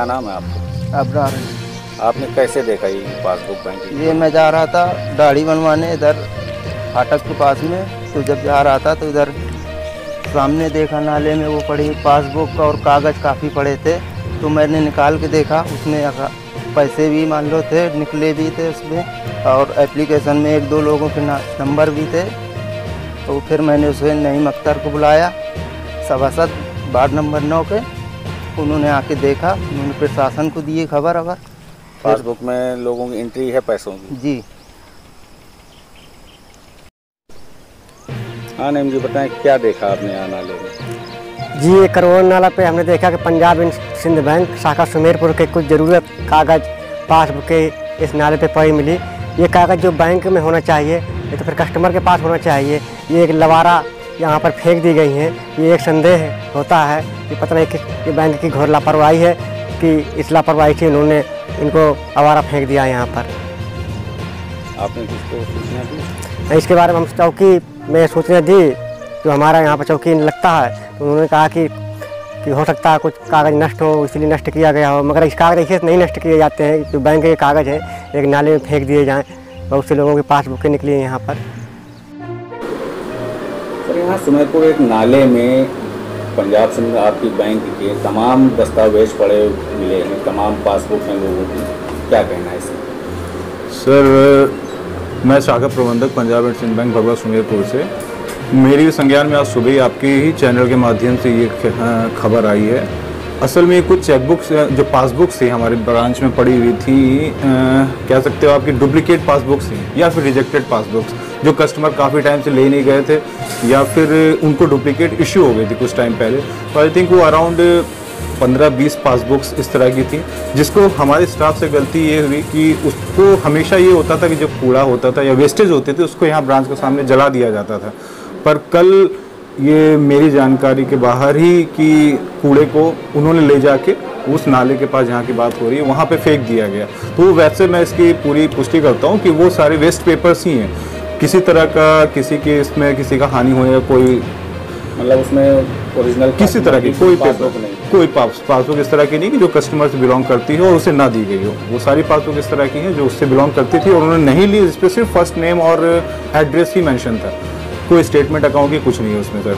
नाम है आपका? अब्रार। आपने कैसे देखा ये पासबुक बैंक की? ये मैं जा रहा था दाढ़ी बनवाने इधर फाटक के पास में, तो जब जा रहा था तो इधर सामने देखा नाले में वो पड़ी पासबुक और कागज़ काफ़ी पड़े थे। तो मैंने निकाल के देखा, उसमें पैसे भी मान लो थे, निकले भी थे उसमें, और एप्लीकेशन में 1-2 लोगों के नंबर भी थे। तो फिर मैंने उसे नईम अख्तर को बुलाया, सभासद वार्ड नंबर 9 के। उन्होंने आके देखा, उन्होंने प्रशासन को दिए खबर। अगर पासबुक में लोगों की एंट्री है पैसों की? जी हाँ नईम जी, बताएं क्या देखा आपने यहाँ नाले में? जी, ये करवोन नाला पे हमने देखा कि पंजाब एंड सिंध बैंक शाखा सुमेरपुर के कुछ ज़रूरत कागज़ पासबुक के इस नाले पे पड़ी मिली। ये कागज़ जो बैंक में होना चाहिए, ये तो फिर कस्टमर के पास होना चाहिए। ये एक लवारा यहाँ पर फेंक दी गई हैं। ये एक संदेह होता है कि पता नहीं कि ये बैंक की घोर लापरवाही है कि इस लापरवाही से इन्होंने इनको आवारा फेंक दिया यहाँ पर। आपने किसको सूचना दी? इसके बारे में हम चौकी में सूचना दी, जो हमारा यहाँ पर चौकी लगता है, तो उन्होंने कहा कि हो सकता है कुछ कागज़ नष्ट हो, इसलिए नष्ट किया गया हो। मगर इस कागज़ ऐसे नहीं नष्ट किए जाते हैं, जो बैंक के कागज़ है एक नाले में फेंक दिए जाएँ। बहुत से लोगों की पासबुकें निकली हैं यहाँ पर। सर, यहाँ सुमेरपुर एक नाले में पंजाब सिंध आपकी बैंक के तमाम दस्तावेज पड़े मिले हैं, तमाम पासबुक हैं लोगों की, क्या कहना है इसमें? सर, मैं शाखा प्रबंधक पंजाब एंड सिंध बैंक भगवा सुमेरपुर से। मेरी संज्ञान में आज सुबह ही आपके ही चैनल के माध्यम से ये खबर आई है। असल में कुछ चेकबुक्स जो पासबुक्स थी हमारे ब्रांच में पड़ी हुई थी, कह सकते हो आपकी डुप्लीकेट पासबुक्स थी या फिर रिजेक्टेड पासबुक्स, जो कस्टमर काफ़ी टाइम से ले नहीं गए थे या फिर उनको डुप्लीकेट इशू हो गई थी कुछ टाइम पहले। तो आई थिंक वो अराउंड 15-20 पासबुक्स इस तरह की थी, जिसको हमारे स्टाफ से गलती ये हुई कि उसको हमेशा ये होता था कि जब कूड़ा होता था या वेस्टेज होते थे उसको यहाँ ब्रांच के सामने जला दिया जाता था। पर कल ये मेरी जानकारी के बाहर ही कि कूड़े को उन्होंने ले जाके उस नाले के पास जहाँ की बात हो रही है वहाँ पे फेंक दिया गया। तो वैसे मैं इसकी पूरी पुष्टि करता हूँ कि वो सारे वेस्ट पेपर्स ही हैं, किसी तरह का किसी के इसमें किसी का हानि हो या कोई मतलब उसमें ओरिजिनल किसी तरह की कोई पेपर नहीं, कोई पासबुक इस तरह की नहीं कि जो कस्टमर से बिलोंग करती है और उसे ना दी गई हो। वो सारी पासबुक इस तरह की हैं जो उससे बिलोंग करती थी और उन्होंने नहीं ली, जिस पे सिर्फ फर्स्ट नेम और एड्रेस ही मेंशन था। कोई स्टेटमेंट अकाउंट की कुछ नहीं है उसमें सर।